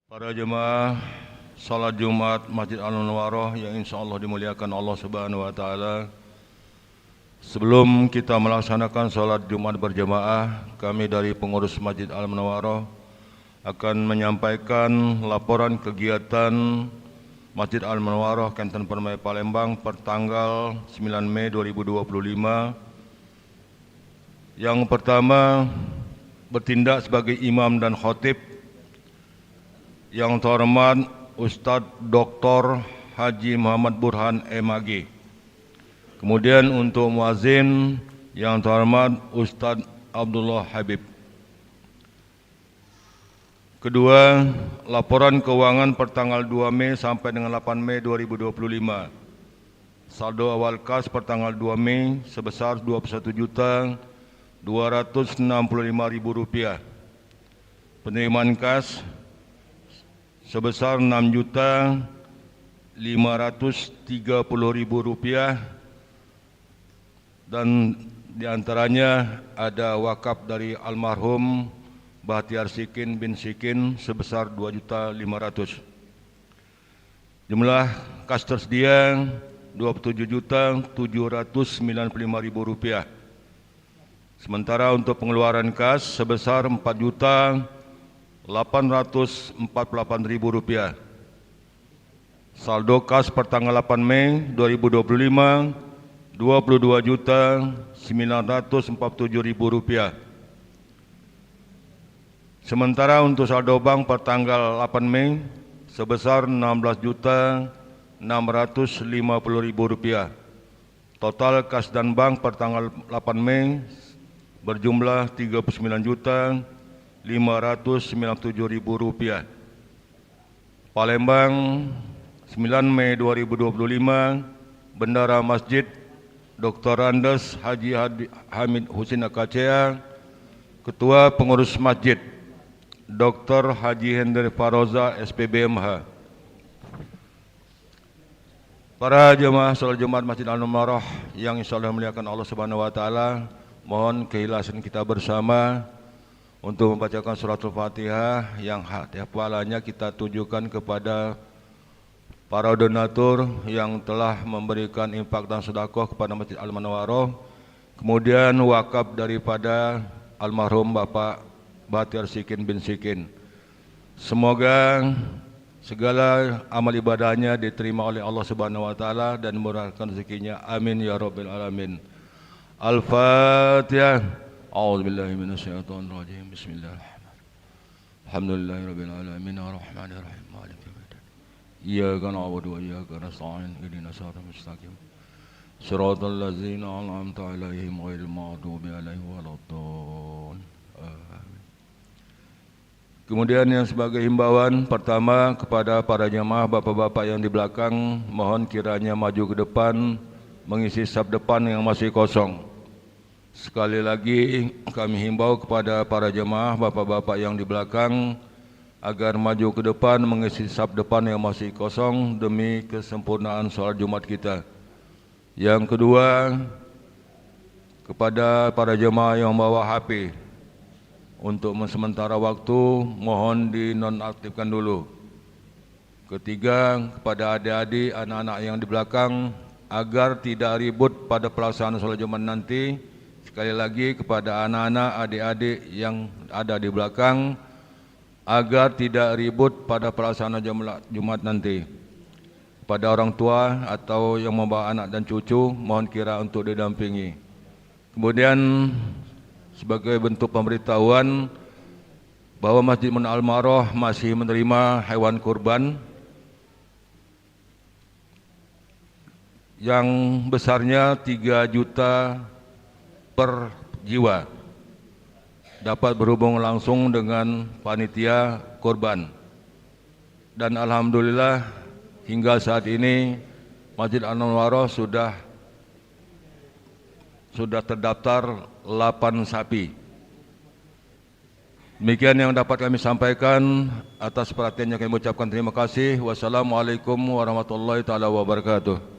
Para jemaah salat Jumat Masjid Al-Munawwarah yang insya-Allah dimuliakan Allah Subhanahu wa taala. Sebelum kita melaksanakan salat Jumat berjamaah, kami dari pengurus Masjid Al-Munawwarah akan menyampaikan laporan kegiatan Masjid Al-Munawwarah Kanton Permai Palembang pertanggal 9 Mei 2025. Yang pertama, bertindak sebagai imam dan khatib Yang terhormat Ustadz Dr. Haji Muhammad Burhan MAG. Kemudian untuk muazin yang terhormat Ustadz Abdullah Habib. Kedua, laporan keuangan pertanggal 2 Mei sampai dengan 8 Mei 2025. Saldo awal kas pertanggal 2 Mei sebesar Rp21.265.000. Penerimaan kas sebesar Rp6.530.000 dan diantaranya ada wakaf dari almarhum Bahtiar Sikin bin Sikin sebesar Rp2.500.000. Jumlah kas tersedia Rp27.795.000. Sementara untuk pengeluaran kas sebesar Rp4.848.000. Saldo kas pertanggal 8 Mei 2025 Rp22.947.000. Sementara untuk saldo bank pertanggal 8 Mei sebesar Rp16.650.000. Total kas dan bank pertanggal 8 Mei berjumlah Rp39.597.000. Palembang, 9 Mei 2025, Bendara Masjid Dr. Andes Haji Hamid Husin Akacea, Ketua Pengurus Masjid Dr. Haji Hendri Faroza SPBMH. Para jemaah salat Jumat Masjid Al-Munawwarah yang insyaallah muliakan Allah Subhanahu wa taala, mohon keikhlasan kita bersama untuk membacakan suratul Fatihah yang hafalannya kita tujukan kepada para donatur yang telah memberikan infak dan sedekah kepada Masjid Al-Munawwarah, kemudian wakaf daripada almarhum Bapak Bahtiar Sikin bin Sikin. Semoga segala amal ibadahnya diterima oleh Allah Subhanahu wa taala dan dimurahkan rezekinya. Amin ya rabbil alamin. Al-Fatihah. A'udzubillahi minasyaitonir rajim. Bismillahirrahmanirrahim. Alhamdulillahirabbil alamin arrahmanir rahim maliki yaumiddin. Iyyaka na'budu wa iyyaka nasta'in ihdinas siratal mustaqim. Shiratal ladzina an'amta 'alaihim ghairil maghdubi 'alaihim waladdallin. Amin. Kemudian yang sebagai himbauan pertama kepada para jemaah bapak-bapak yang di belakang, mohon kiranya maju ke depan mengisi saf depan yang masih kosong. Sekali lagi kami himbau kepada para jemaah bapak-bapak yang di belakang agar maju ke depan mengisi saf depan yang masih kosong demi kesempurnaan salat Jumat kita. Yang kedua, kepada para jemaah yang membawa HP, untuk sementara waktu mohon dinonaktifkan dulu. Ketiga, kepada adik-adik anak-anak yang di belakang agar tidak ribut pada pelaksanaan salat Jumat nanti. Sekali lagi kepada anak-anak, adik-adik yang ada di belakang agar tidak ribut pada pelaksanaan Jumat nanti. Pada orang tua atau yang membawa anak dan cucu, mohon kira untuk didampingi. Kemudian sebagai bentuk pemberitahuan bahwa Masjid Al-Munawwarah masih menerima hewan kurban yang besarnya 3 juta per jiwa, dapat berhubung langsung dengan panitia kurban. Dan alhamdulillah hingga saat ini Masjid Al-Munawwarah sudah terdaftar 8 sapi. Demikian yang dapat kami sampaikan. Atas perhatiannya kami ucapkan terima kasih. Wassalamualaikum warahmatullahi taala wabarakatuh.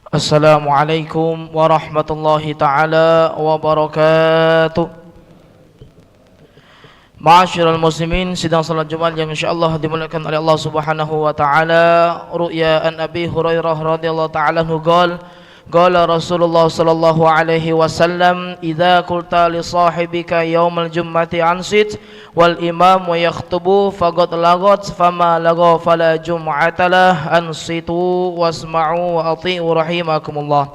Assalamualaikum warahmatullahi ta'ala wabarakatuh. Ma'asyiral muslimin, sidang salat Jumat yang insyaallah dimuliakan oleh Allah Subhanahu wa taala. Ru'ya an Abi Hurairah radhiyallahu ta'ala anhu qala Rasulullah sallallahu alaihi wasallam, idza qulta li sahibika yaumal jum'ati ansit wal imam wa yakhutubu faqad lagat fama laga fala jum'atalah ansitu wasma'u wa ati'u rahimakumullah.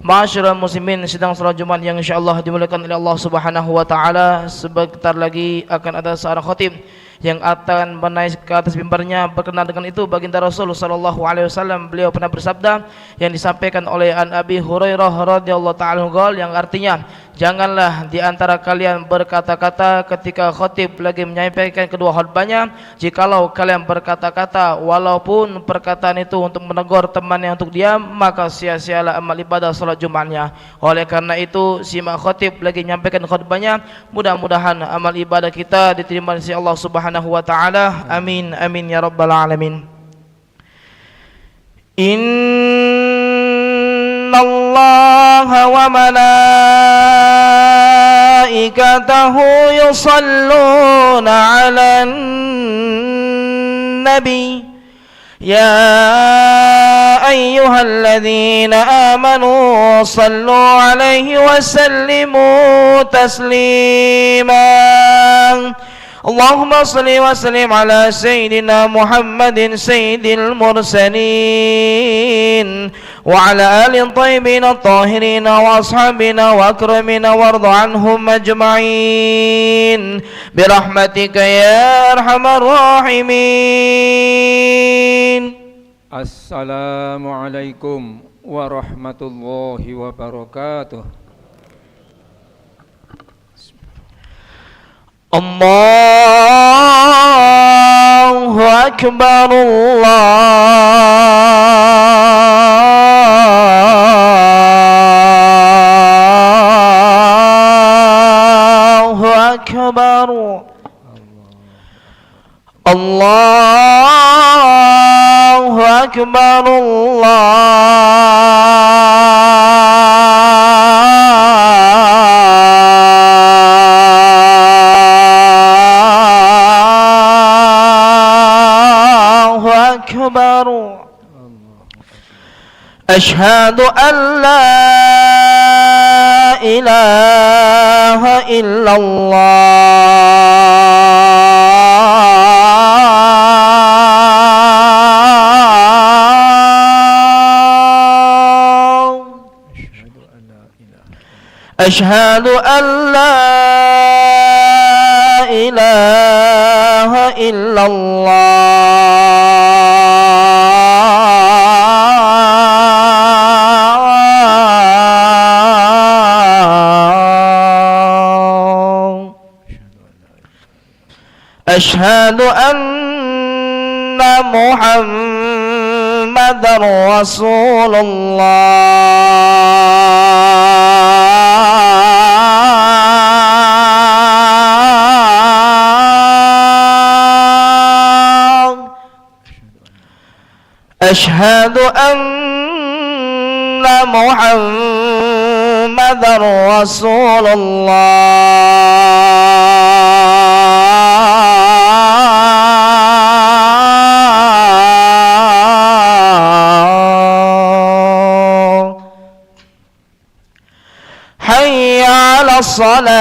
Ma'asyiral muslimin, sidang salat Jumat yang insyaallah dimuliakan oleh Allah Subhanahu wa taala. Sebentar lagi akan ada seorang khatib yang akan menaik ke atas mimbarnya. Berkenaan dengan itu, baginda Rasul sallallahu alaihi wasallam, beliau pernah bersabda yang disampaikan oleh An Abi Hurairah radhiyallahu ta'ala yang artinya, janganlah di antara kalian berkata-kata ketika khatib lagi menyampaikan kedua khutbahnya. Jikalau kalian berkata-kata walaupun perkataan itu untuk menegur temannya untuk diam, maka sia-sialah amal ibadah salat Jumatnya. Oleh karena itu, simak khatib lagi menyampaikan khutbahnya. Mudah-mudahan amal ibadah kita diterima oleh Allah Subhanahu wa taala. Amin amin ya rabbal alamin. Innallaha wa malaikatahu yusalluna 'alan nabi ya ayyuhalladzina amanu sallu 'alaihi wa sallimu taslima. Allahumma salli wa sallim ala sayyidina Muhammadin sayyidil mursalin wa ala alin tayyibin at-tahirin wa ashabina wa akramina warda anhum ajma'in birahmatika ya arhamar rahimin. Assalamualaikum warahmatullahi wabarakatuh. Allahu akbar, Allahu akbar, Allahu akbar, Ashhadu an la ilaha illallah. Ashhadu an la ilaha illallah. Ashhadu anna Muhammadar Rasulullah. Ashhadu anna Muhammadar Rasulullah. Hayya 'alas salah.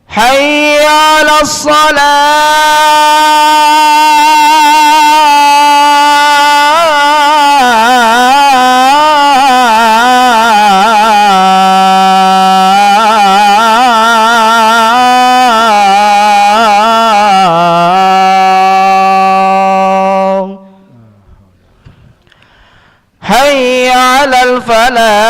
Hayya 'alas salah. Hayya 'alal falah.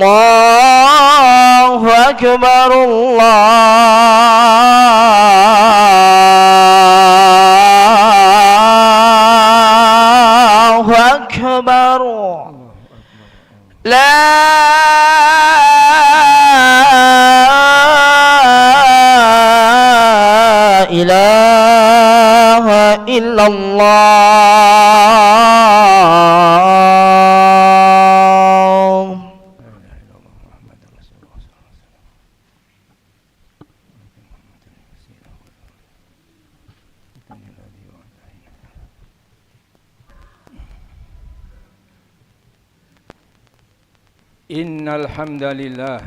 الله أكبر الله أكبر لا إله إلا الله. Innal hamdalillah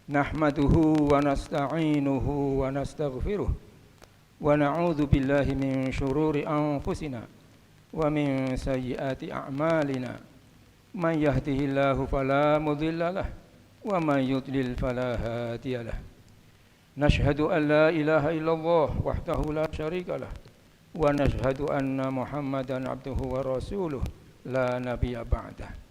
nahmaduhu wa nasta'inuhu wa nastaghfiruh wa na'udzu billahi min shururi anfusina wa min sayyiati a'malina man yahdihillahu fala mudilla lahu wa man yudlil fala hadiya lahu nashhadu an la ilaha illallah wahdahu la syarika lahu wa nashhadu anna muhammadan abduhu wa rasuluh la nabiyya ba'dah.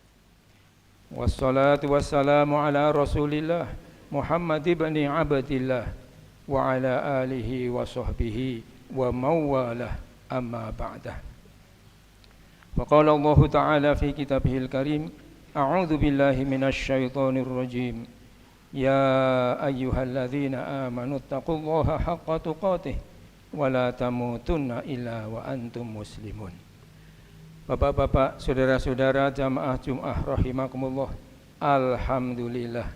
Wassalatu wassalamu ala rasulillah Muhammad ibn Abdillah wa ala alihi wa sahbihi wa mawalah amma ba'dah. Faqala Allah Ta'ala fi kitabihil karim a'udzu billahi minasy syaithanir rajim ya ayyuhalladzina amanu taqullaha haqqa tuqatih wa la tamutunna illa wa antum muslimun. Bapak-bapak, saudara-saudara jamaah Jum'ah rahimakumullah. Alhamdulillah,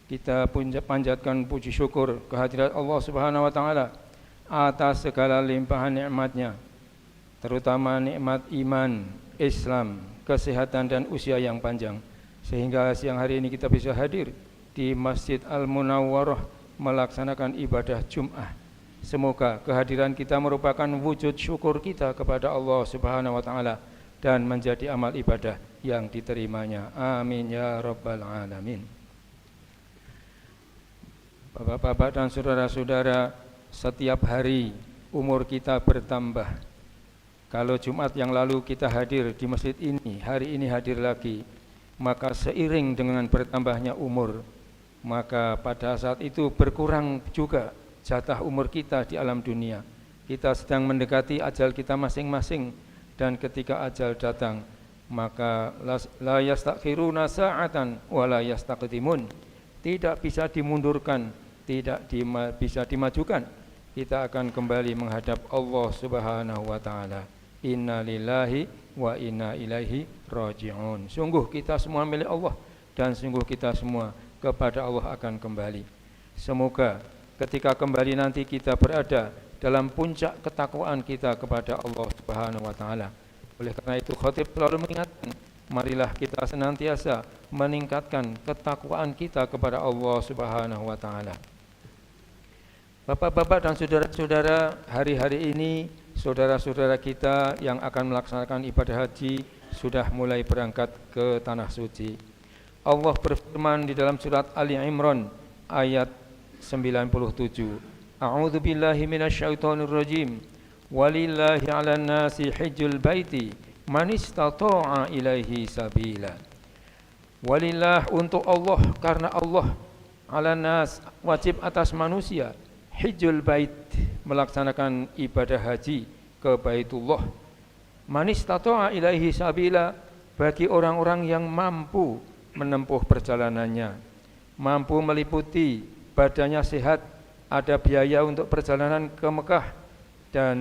kita panjatkan puji syukur kehadirat Allah Subhanahu wa taala atas segala limpahan nikmat-Nya, terutama nikmat iman, Islam, kesehatan dan usia yang panjang, sehingga siang hari ini kita bisa hadir di Masjid Al-Munawwarah melaksanakan ibadah Jum'ah. Semoga kehadiran kita merupakan wujud syukur kita kepada Allah Subhanahu wa taala dan menjadi amal ibadah yang diterimanya. Amin ya rabbal alamin. Bapak-bapak dan saudara-saudara, setiap hari umur kita bertambah. Kalau Jumat yang lalu kita hadir di masjid ini, hari ini hadir lagi, maka seiring dengan bertambahnya umur, maka pada saat itu berkurang juga jatah umur kita di alam dunia. Kita sedang mendekati ajal kita masing-masing, dan ketika ajal datang, maka la yastakhiruna sa'atan wa la yastaqdimun. Tidak bisa dimundurkan, tidak bisa dimajukan. Kita akan kembali menghadap Allah Subhanahu wa taala. Inna lillahi wa inna ilaihi raji'un. Sungguh kita semua milik Allah, dan sungguh kita semua kepada Allah akan kembali. Semoga ketika kembali nanti kita berada dalam puncak ketakwaan kita kepada Allah Subhanahu wa taala. Oleh karena itu khatib selalu mengingatkan, marilah kita senantiasa meningkatkan ketakwaan kita kepada Allah Subhanahu wa taala. Bapak-bapak dan saudara-saudara, hari-hari ini saudara-saudara kita yang akan melaksanakan ibadah haji sudah mulai berangkat ke tanah suci. Allah berfirman di dalam surat Ali Imran ayat 97. A'udzu billahi minasyaitonir rajim. Walillahi 'alan nasi hajjul baiti man istata'a ilaihi sabila. Walillah, untuk Allah, karena Allah, 'alan nas, wajib atas manusia, hajjul bait, melaksanakan ibadah haji ke Baitullah. Man istata'a ilaihi sabila, bagi orang-orang yang mampu menempuh perjalanannya, mampu meliputi, badannya sehat, ada biaya untuk perjalanan ke Mekah, dan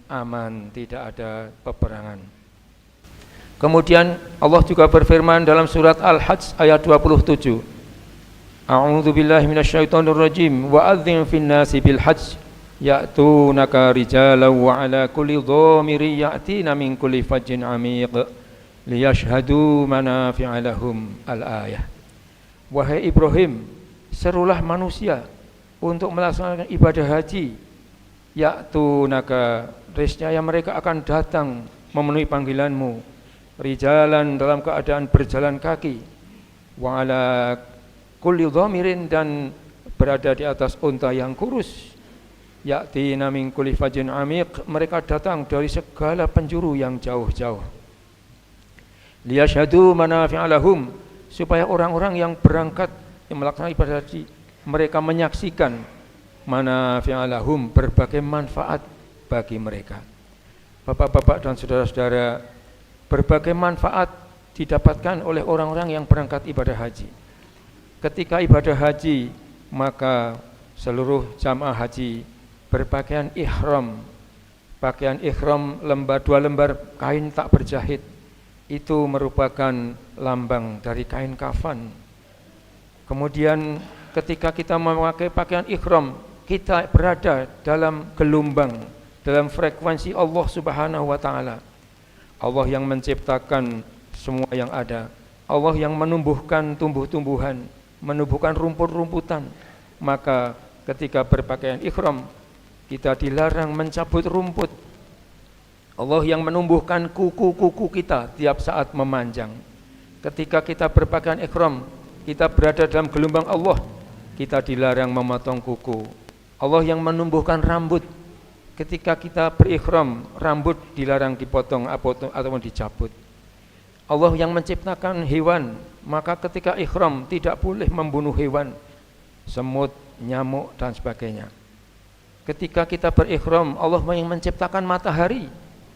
aman, tidak ada peperangan. Kemudian Allah juga berfirman dalam surat Al-Hajj ayat 27. A'udzu billahi minasyaitonir rajim. Wa adzin fin nasi bil hajj ya'tunaka rijalan wa 'ala kulli dhamirin ya'tina min kulli fajjin 'amiq liyashhadu manafi'a lahum. Al-ayah. Wahai Ibrahim, serulah manusia untuk melaksanakan ibadah haji. Ya'tunaka, rescaya mereka akan datang memenuhi panggilanmu, rijalan, dalam keadaan berjalan kaki, wa ala kulli dhamirin, dan berada di atas unta yang kurus, ya'tina min kulli fajin amiq, mereka datang dari segala penjuru yang jauh-jauh, liyashhadu manafi'a lahum, supaya orang-orang yang berangkat yang melaksanakan ibadah haji mereka menyaksikan manafi'alahum, berbagai manfaat bagi mereka. Bapak-bapak dan saudara-saudara, berbagai manfaat didapatkan oleh orang-orang yang berangkat ibadah haji. Ketika ibadah haji, maka seluruh jamaah haji berpakaian ihram. Pakaian ihram dua lembar kain tak berjahit. Itu merupakan lambang dari kain kafan. Kemudian ketika kita memakai pakaian ihram, kita berada dalam gelombang, dalam frekuensi Allah Subhanahu wa taala. Allah yang menciptakan semua yang ada. Allah yang menumbuhkan tumbuh-tumbuhan, menumbuhkan rumput-rumputan. Maka ketika berpakaian ihram, kita dilarang mencabut rumput. Allah yang menumbuhkan kuku-kuku kita tiap saat memanjang. Ketika kita berpakaian ihram, kita berada dalam gelombang Allah, kita dilarang memotong kuku. Allah yang menumbuhkan rambut. Ketika kita berihram, rambut dilarang dipotong atau dicabut. Allah yang menciptakan hewan, maka ketika ihram tidak boleh membunuh hewan, semut, nyamuk dan sebagainya. Ketika kita berihram, Allah yang menciptakan matahari,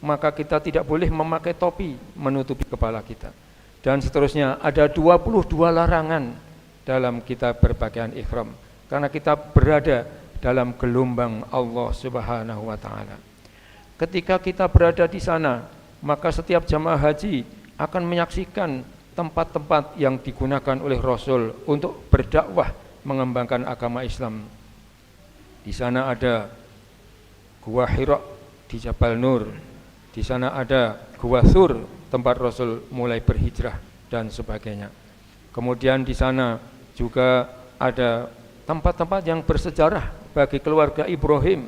maka kita tidak boleh memakai topi menutupi kepala kita. Dan seterusnya, ada 22 larangan dalam kita berpakaian ihram, karena kita berada dalam gelombang Allah Subhanahu wa taala. Ketika kita berada di sana, maka setiap jamaah haji akan menyaksikan tempat-tempat yang digunakan oleh Rasul untuk berdakwah mengembangkan agama Islam. Di sana ada Gua Hira di Jabal Nur, di sana ada Gua Thur tempat Rasul mulai berhijrah dan sebagainya. Kemudian di sana juga ada tempat-tempat yang bersejarah bagi keluarga Ibrahim.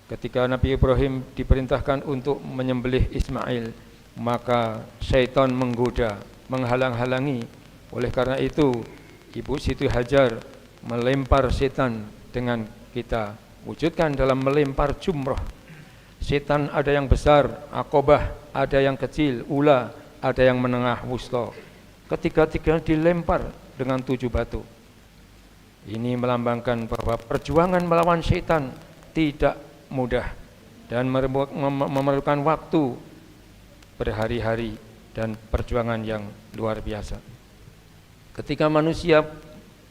Ketika Nabi Ibrahim diperintahkan untuk menyembelih Ismail, maka syaitan menggoda, menghalang-halangi. Oleh karena itu, Ibu Siti Hajar melempar setan dengan kita wujudkan dalam melempar jumrah. Setan ada yang besar, Aqabah, ada yang kecil, Ula, ada yang menengah, Wusta. Ketiga-tiga dilempar dengan 7 batu. Ini melambangkan bahwa perjuangan melawan setan tidak mudah dan memerlukan waktu berhari-hari dan perjuangan yang luar biasa. Ketika manusia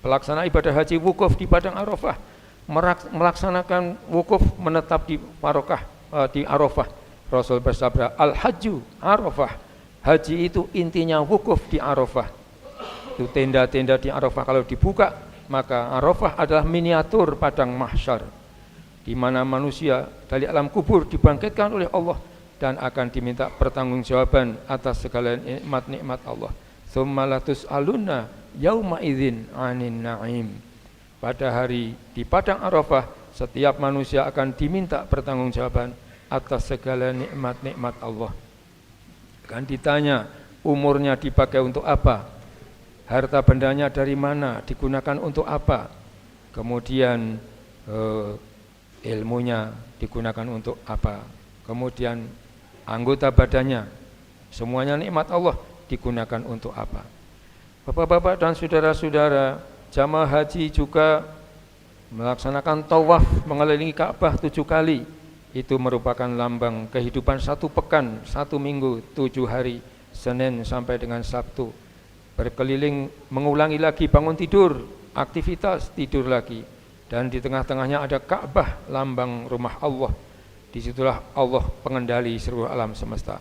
pelaksana ibadah haji wukuf di padang Arafah, melaksanakan wukuf menetap di Arafah, Rasul bersabda, Al-Hajju Arafah, haji itu intinya wukuf di Arafah. Itu tenda-tenda di Arafah kalau dibuka, maka Arafah adalah miniatur padang mahsyar, di mana manusia dari alam kubur dibangkitkan oleh Allah dan akan diminta pertanggungjawaban atas segala nikmat-nikmat Allah. Tsumma latus'alunna yauma idzin 'anin na'im. Pada hari di padang Arafah, setiap manusia akan diminta pertanggungjawaban atas segala nikmat-nikmat Allah. Akan ditanya umurnya dipakai untuk apa, harta bendanya dari mana, digunakan untuk apa, kemudian ilmunya digunakan untuk apa, kemudian anggota badannya, semuanya nikmat Allah digunakan untuk apa. Bapak-bapak dan saudara-saudara, jamaah haji juga melaksanakan tawaf mengelilingi Ka'bah 7 kali. Itu merupakan lambang kehidupan 1 pekan, 1 minggu, 7 hari, Senin sampai dengan Sabtu. Berkeliling, mengulangi lagi, bangun tidur, aktivitas, tidur lagi. Dan di tengah-tengahnya ada Ka'bah, lambang rumah Allah. Disitulah Allah pengendali seluruh alam semesta.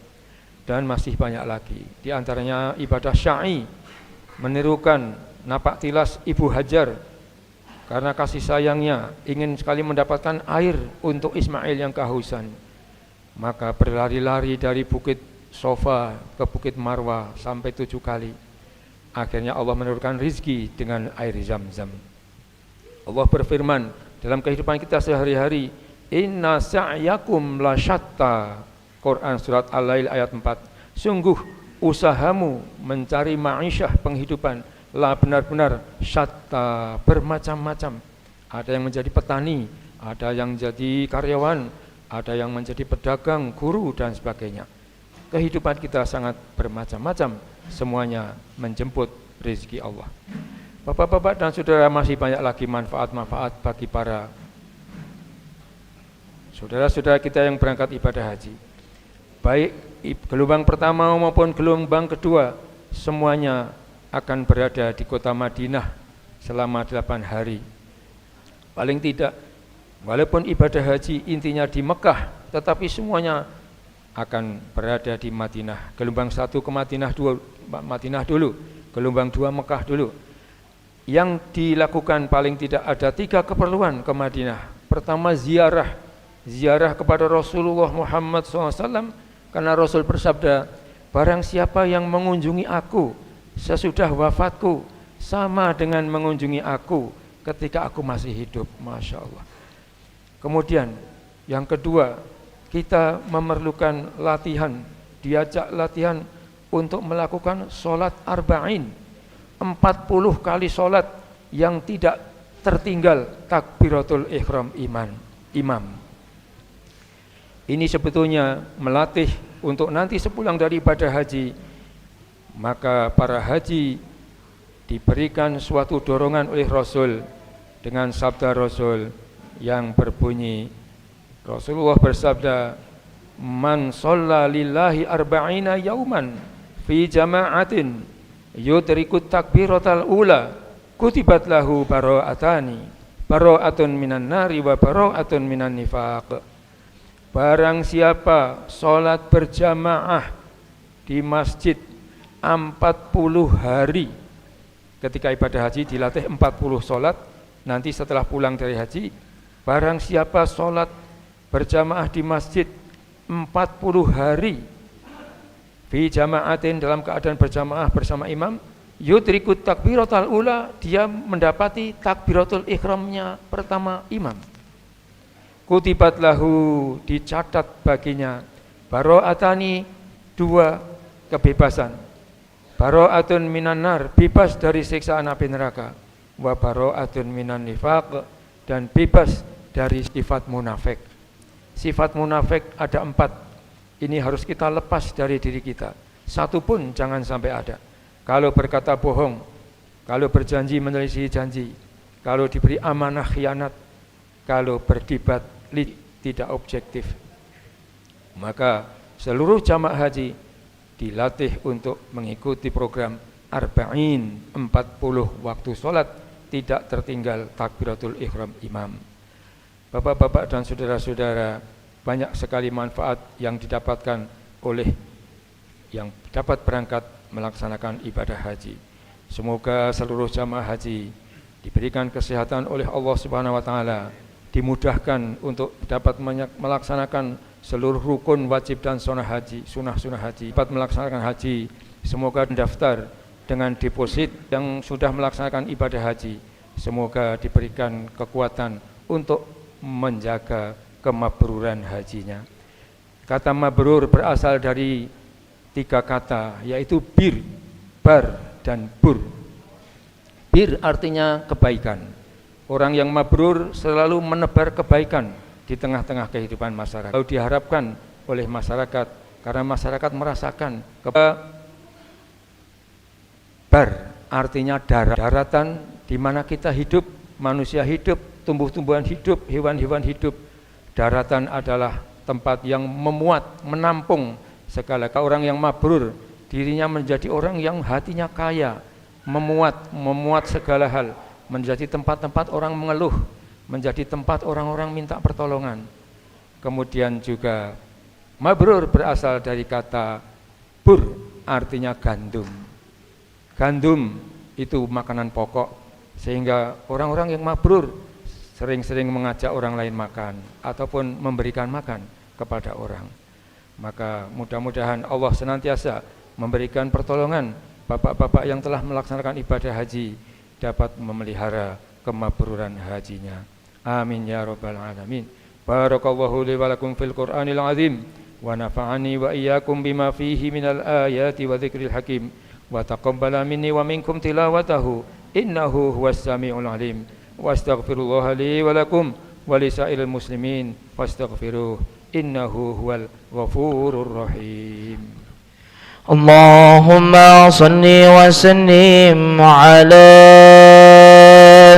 Dan masih banyak lagi. Di antaranya ibadah sya'i, menirukan napak tilas Ibu Hajar. Karena kasih sayangnya ingin sekali mendapatkan air untuk Ismail yang kehausan. Maka berlari-lari dari bukit Sofa ke bukit Marwa sampai 7 kali. Akhirnya Allah menurunkan rizki dengan air Zam-Zam. Allah berfirman dalam kehidupan kita sehari-hari, Inna sa'yakum lasyatta. Quran surat Al-Lail ayat 4. Sungguh usahamu mencari ma'isyah penghidupan lah benar-benar syatta, bermacam-macam. Ada yang menjadi petani, ada yang jadi karyawan, ada yang menjadi pedagang, guru dan sebagainya. Kehidupan kita sangat bermacam-macam, semuanya menjemput rezeki Allah. Bapak-bapak dan saudara, masih banyak lagi manfaat-manfaat bagi para saudara-saudara kita yang berangkat ibadah haji. Baik gelombang pertama maupun gelombang kedua, semuanya akan berada di kota Madinah selama 8 hari. Paling tidak, walaupun ibadah haji intinya di Mekah, tetapi semuanya akan berada di Madinah. Gelombang 1 ke Madinah dulu, gelombang 2 Mekah dulu. Yang dilakukan paling tidak ada 3 keperluan ke Madinah. Pertama, ziarah kepada Rasulullah Muhammad SAW, karena Rasul bersabda, barang siapa yang mengunjungi aku sesudah wafatku, sama dengan mengunjungi aku ketika aku masih hidup. Masya Allah. Kemudian yang kedua, kita memerlukan latihan, diajak latihan untuk melakukan sholat arba'in, 40 kali sholat yang tidak tertinggal takbiratul ihram imam. Ini sebetulnya melatih untuk nanti sepulang dari ibadah haji, maka para haji diberikan suatu dorongan oleh Rasul dengan sabda Rasul yang berbunyi, Rasulullah bersabda, man shalla lillahi arba'ina yauman fi jama'atin yudrikut takbiratal ula kutibat lahu bara'atun minan nari wa bara'atun minan nifaq. Barang siapa sholat berjamaah di masjid 40 hari, ketika ibadah haji dilatih 40 sholat, nanti setelah pulang dari haji, barang siapa sholat berjamaah di masjid 40 hari, fi jama'atin, dalam keadaan berjamaah bersama imam, yudrikut takbiratul ula, dia mendapati takbiratul ihramnya pertama imam. Kutibat lahu, dicatat baginya, bara'atani, 2 kebebasan, bara'atun minan nar, bebas dari siksaan api neraka, wa bara'atun minan nifaq, dan bebas dari sifat munafik. Sifat munafik ada 4, ini harus kita lepas dari diri kita, 1 pun jangan sampai ada. Kalau berkata bohong, kalau berjanji menyelisihi janji, kalau diberi amanah khianat, kalau berdebat tidak objektif. Maka seluruh jamaah haji dilatih untuk mengikuti program arba'in, 40 waktu sholat tidak tertinggal takbiratul ihram imam. Bapak-bapak dan saudara-saudara, banyak sekali manfaat yang didapatkan oleh yang dapat berangkat melaksanakan ibadah haji. Semoga seluruh jamaah haji diberikan kesehatan oleh Allah Subhanahu wa taala, dimudahkan untuk dapat melaksanakan seluruh rukun wajib dan sunnah haji, dapat melaksanakan haji. Semoga mendaftar dengan deposit yang sudah melaksanakan ibadah haji, semoga diberikan kekuatan untuk menjaga kemabruran hajinya. Kata mabrur berasal dari 3 kata, yaitu bir, bar, dan bur. Bir artinya kebaikan. Orang yang mabrur selalu menebar kebaikan di tengah-tengah kehidupan masyarakat. Lalu diharapkan oleh masyarakat, karena masyarakat merasakan bar artinya daratan di mana kita hidup, manusia hidup, tumbuh-tumbuhan hidup, hewan-hewan hidup. Daratan adalah tempat yang memuat, menampung segala. Orang yang mabrur, dirinya menjadi orang yang hatinya kaya, memuat segala hal, menjadi tempat-tempat orang mengeluh, menjadi tempat orang-orang minta pertolongan. Kemudian juga mabrur berasal dari kata bur, artinya gandum. Gandum itu makanan pokok, sehingga orang-orang yang mabrur sering-sering mengajak orang lain makan ataupun memberikan makan kepada orang. Maka mudah-mudahan Allah senantiasa memberikan pertolongan bapak-bapak yang telah melaksanakan ibadah haji, dapat memelihara kemabruran hajinya. Amin ya rabbal alamin. Barakallahu li wa lakum fil Qur'anil azim wa nafa'ani wa iyyakum bima fihi minal ayati wa dzikril hakim wa taqabbala minni wa minkum tilawatahu innahu huwas samiul alim. Wa astaghfirullah li wa lakum wa lisairil muslimin fastaghfiruh innahu huwal ghafurur rahim. اللهم صل وسلم على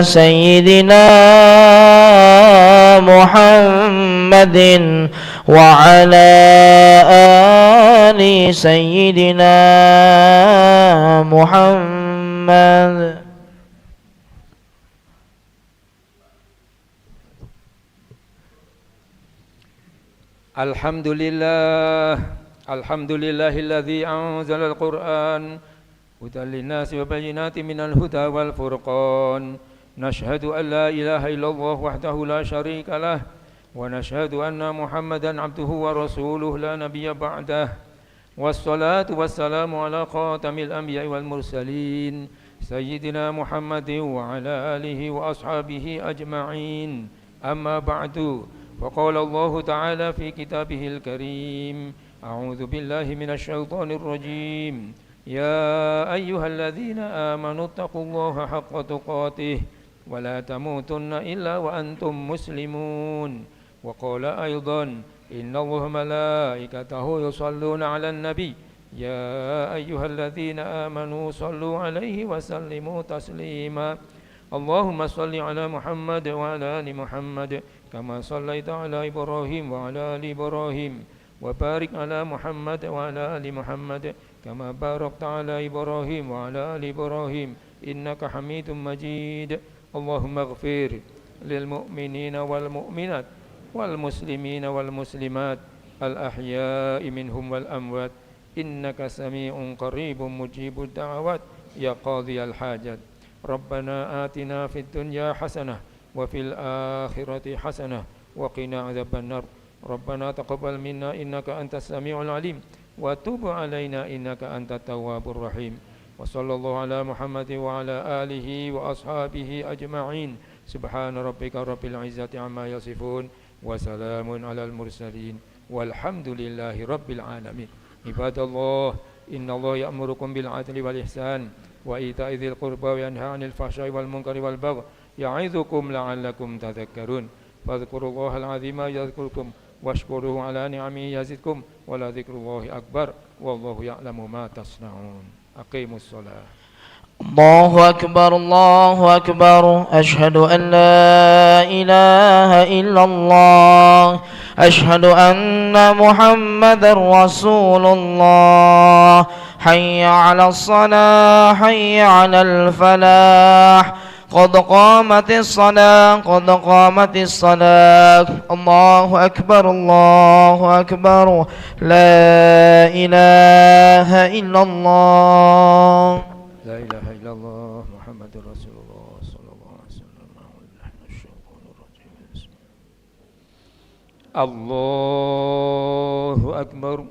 سيدنا محمد وعلى آل سيدنا محمد. Alhamdulillahilladzi anzalal Qur'an hudan linnasi wa bayyinatin minal huda wal furqan. Nashhadu an la ilaha illallah wahdahu la syarika lah wa nashhadu anna Muhammadan abduhu wa rasuluhu la nabiyya ba'dah. Wassalatu wassalamu ala khatamil anbiya'i wal mursalin sayyidina Muhammadin wa ala alihi wa ashabihi ajma'in. Amma ba'du. Faqala Allah ta'ala fi kitabihil karim. أعوذ بالله من الشيطان الرجيم يا أيها الذين آمنوا اتقوا الله حق تقاته ولا تموتن إلا وأنتم مسلمون. وقال أيضا إن الله ملائكته يصلون على النبي يا أيها الذين آمنوا صلوا عليه وسلموا تسليما. اللهم صل على محمد وعلى آل محمد كما صليت على إبراهيم وعلى آل إبراهيم وبارك على محمد وعلى آل محمد كما باركت على إبراهيم وعلى آل إبراهيم إنك حميد مجيد. اللهم اغفر للمؤمنين والمؤمنات والمسلمين والمسلمات الأحياء منهم والأموات إنك سميع قريب مجيب الدعوات يا قاضي الحاجات. ربنا آتنا في الدنيا حسنة وفي الآخرة حسنة وقنا عذاب النار. ربنا تقبل منا إنك أنت السميع العليم وتب علينا إنك أنت التواب الرحيم. وصلى الله على محمد وعلى آله وأصحابه أجمعين. سبحان ربك رب العزة عما يصفون وسلام على المرسلين والحمد لله رب العالمين. عباد الله إن الله يأمركم بالعدل والإحسان وإيتاء ذي القربى وينهى عن الفحشاء والمنكر والبغي يعظكم لعلكم تذكرون. فاذكروا الله العظيم يذكركم واشكروه على نعمه يزدكم ولذكر الله أكبر والله يعلم ما تصنعون. أقيموا الصلاة. الله أكبر الله أكبر أشهد أن لا إله إلا الله أشهد أن محمد رسول الله. حي على الصلاة حي على الفلاح قد قامت الصلاة قد قامت الصلاة. الله أكبر الله أكبر لا إله إلا الله. لا إله إلا الله محمد رسول الله صلى الله عليه وسلم. الله أكبر.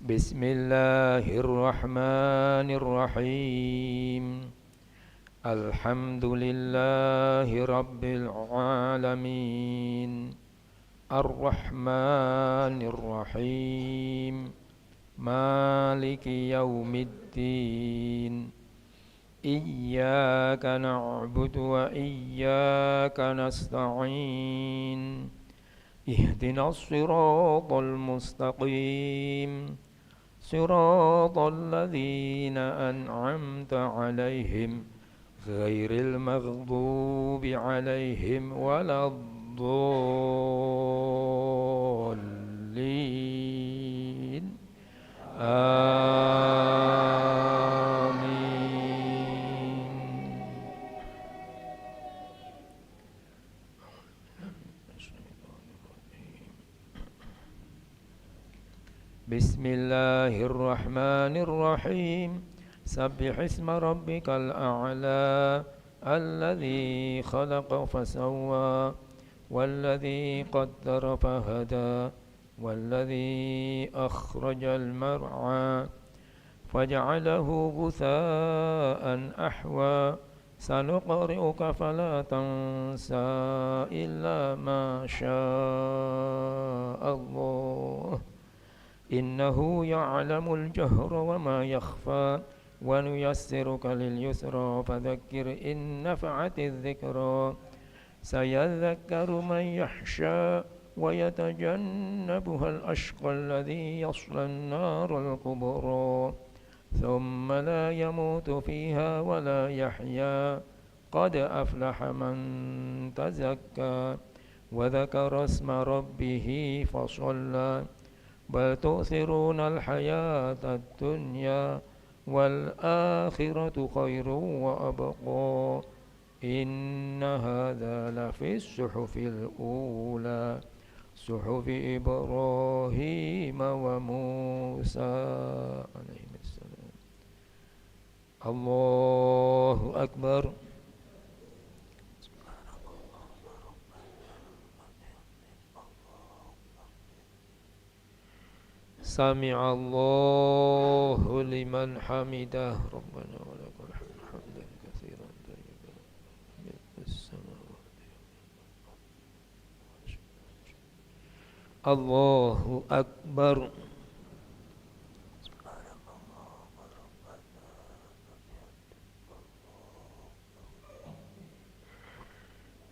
بسم الله الرحمن الرحيم. الحمد لله رب العالمين الرحمن الرحيم مالك يوم الدين. إياك نعبد وإياك نستعين. اهدنا الصراط المستقيم صراط الذين أنعمت عليهم غير المغضوب عليهم ولا الضالين. آمين. بسم الله الرحمن الرحيم. سبح اسم ربك الأعلى الذي خلق فسوى والذي قدر فهدى والذي أخرج المرعى فجعله غثاء أحوى سنقرئك فلا تنسى إلا ما شاء الله إنه يعلم الجهر وما يخفى ونيسرك لليسرى فذكر إن نفعت الذكرى سيذكر من يخشى ويتجنبها الأشقى الذي يصلى النار الكبرى ثم لا يموت فيها ولا يحيا قد أفلح من تزكى وذكر اسم ربه فصلى بل تؤثرون الحياة الدنيا والآخرة خير وأبقى إن هذا لفي الصحف الأولى صحف إبراهيم وموسى عليهم السلام. الله أكبر. سمع الله لمن حمده ربنا ولك الحمد حمدا كثيرا طيبا ملء السماوات. الله أكبر.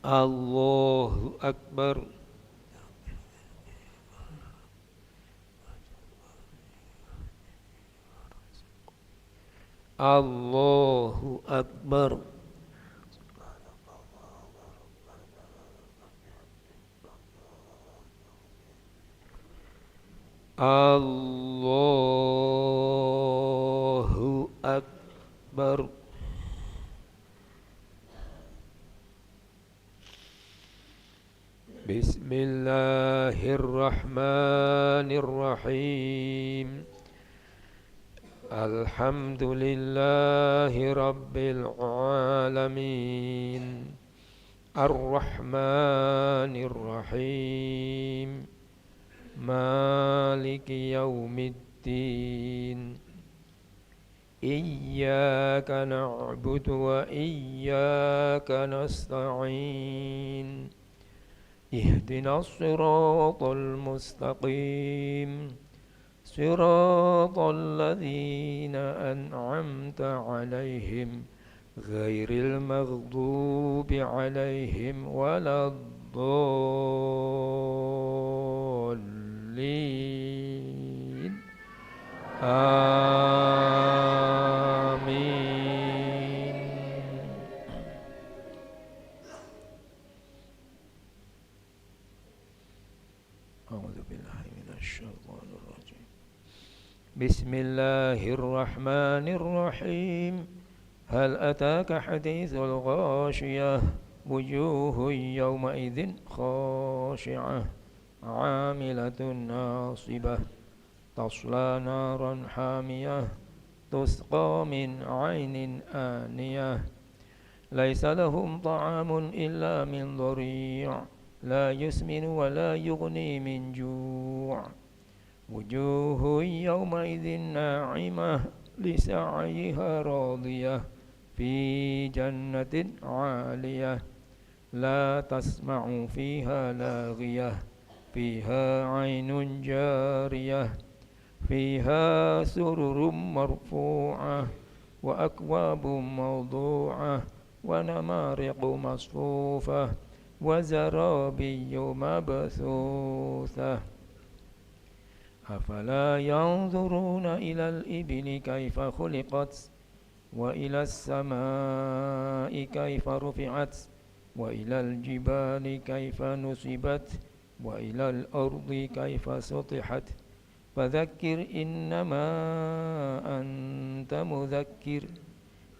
الله أكبر. الله أكبر. الله أكبر. بسم الله الرحمن الرحيم الحمد لله رب العالمين الرحمن الرحيم مالك يوم الدين إياك نعبد وإياك نستعين اهدنا الصراط المستقيم صراط الذين أنعمت عليهم غير المغضوب عليهم ولا الضالين آمين. أعوذ بالله من الشيطان الرجيم. بسم الله الرحمن الرحيم هل أتاك حديث الغاشية وجوه يومئذ خاشعة عاملة ناصبة تصلى نارا حامية تسقى من عين آنية ليس لهم طعام إلا من ضريع لا يسمن ولا يغني من جوع وجوه يومئذ ناعمة لسعيها راضية في جنة عالية لا تسمع فيها لاغية فيها عين جارية فيها سرر مرفوعة وأكواب موضوعة ونمارق مصفوفة وزرابي مبثوثة أفلا ينظرون إلى الإبل كيف خلقت وإلى السماء كيف رفعت وإلى الجبال كيف نصبت وإلى الأرض كيف سطحت فذكر إنما أنت مذكر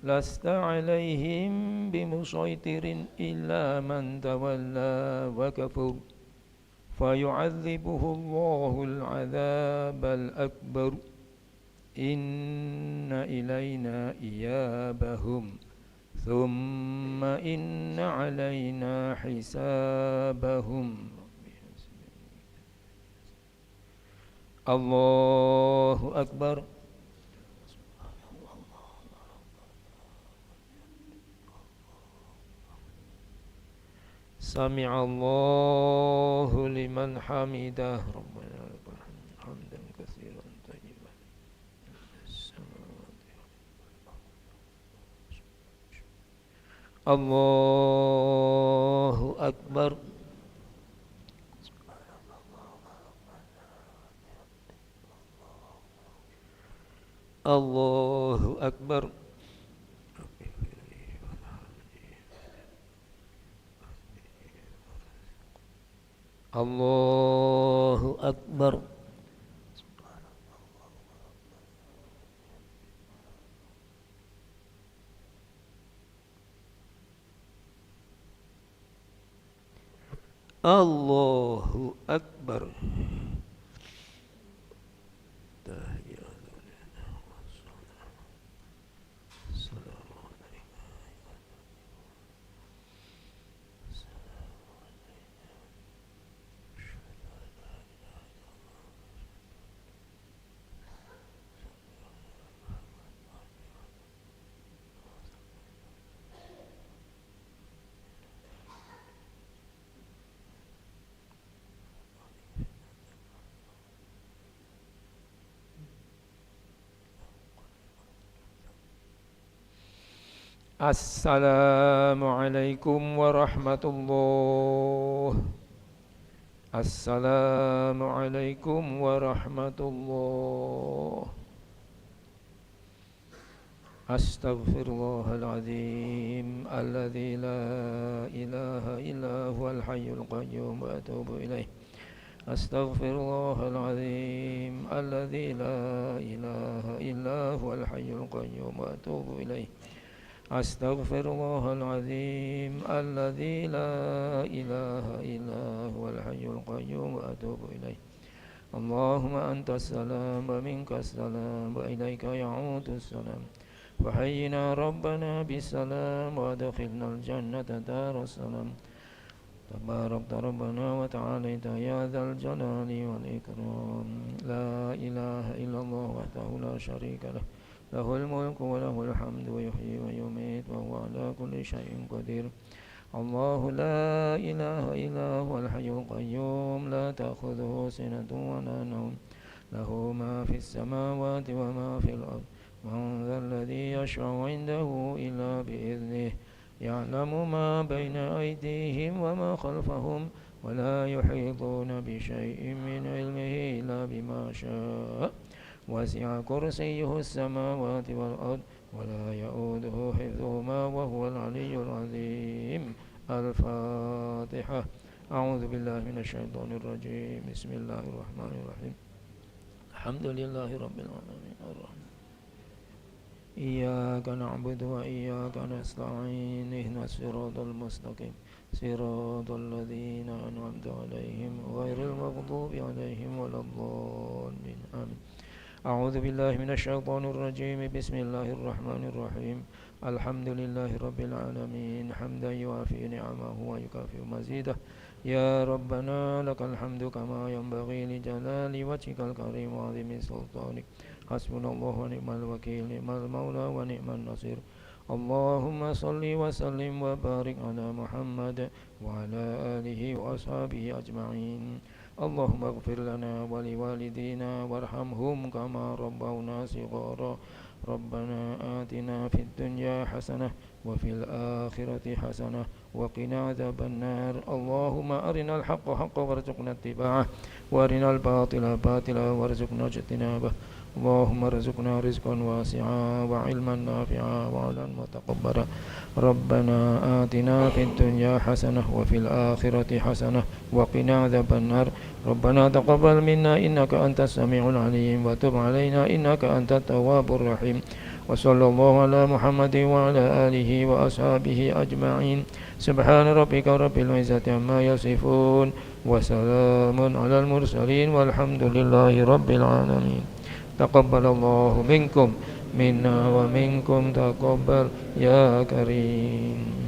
لست عليهم بمسيطر إلا من تولى وكفر فيعذبه الله العذاب الأكبر إن إلينا إيابهم ثم إن علينا حسابهم. الله أكبر. سمع الله لمن حمده ربنا لك الحمد حمدا كثيرا طيبا الله أكبر الله أكبر الله أكبر الله أكبر السلام عليكم ورحمة الله السلام عليكم ورحمة الله أستغفر الله العظيم الذي لا إله إلا هو الحي القيوم وأتوب إليه أستغفر الله العظيم الذي لا إله إلا هو الحي القيوم وأتوب إليه أستغفر الله العظيم الذي لا إله إلا هو الحي القيوم وأتوب إليه اللهم أنت السلام ومنك السلام وإليك يعود السلام وحينا ربنا بالسلام وادخلنا الجنة دار السلام تباركت ربنا وتعاليت يا ذا الجلال والإكرام لا إله إلا الله وحده لا شريك له له الملك وله الحمد ويحيي ويميت وهو على كل شيء قدير الله لا إله إلا هو الحي القيوم لا تأخذه سنة ولا نوم له ما في السماوات وما في الأرض من ذا الذي يشفع عنده إلا بإذنه يعلم ما بين أيديهم وما خلفهم ولا يحيطون بشيء من علمه إلا بما شاء وسع كرسيه السماوات والأرض ولا يؤوده حفظهما وهو العلي العظيم الفاتحة أعوذ بالله من الشيطان الرجيم بسم الله الرحمن الرحيم الحمد لله رب العالمين الرحمن إياك نعبد وإياك نستعين اهدنا الصراط المستقيم صراط الذين أنعمت عليهم غير المغضوب عليهم ولا الضالين آمين أعوذ بالله من الشيطان الرجيم بسم الله الرحمن الرحيم الحمد لله رب العالمين حمدا يوافي نعمه ويكافئ مزيده يا ربنا لك الحمد كما ينبغي لجلال وجهك الكريم وعظيم سلطانك حسبنا الله ونعم الوكيل نعم المولى ونعم النصير اللهم صل وسلم وبارك على محمد وعلى آله وأصحابه أجمعين اللهم اغفر لنا ولوالدينا وارحمهم كما ربونا صغارا ربنا آتنا في الدنيا حسنة وفي الآخرة حسنة وقنا عذاب النار اللهم أرنا الحق حقا وارزقنا اتباعه وأرنا الباطل باطلا وارزقنا اجتنابه اللهم ارزقنا رزقا واسعا وعلما نافعا وعملا متقبلا ربنا آتنا في الدنيا حسنة وفي الآخرة حسنة وقنا عذاب النار ربنا تقبل منا إنك أنت السميع العليم وتب علينا إنك أنت التواب الرحيم وصلى الله على محمد وعلى آله وأصحابه أجمعين سبحان ربك رب العزة عما يصفون وسلام على المرسلين والحمد لله رب العالمين تقبل الله منكم منا ومنكم تقبل يا كريم.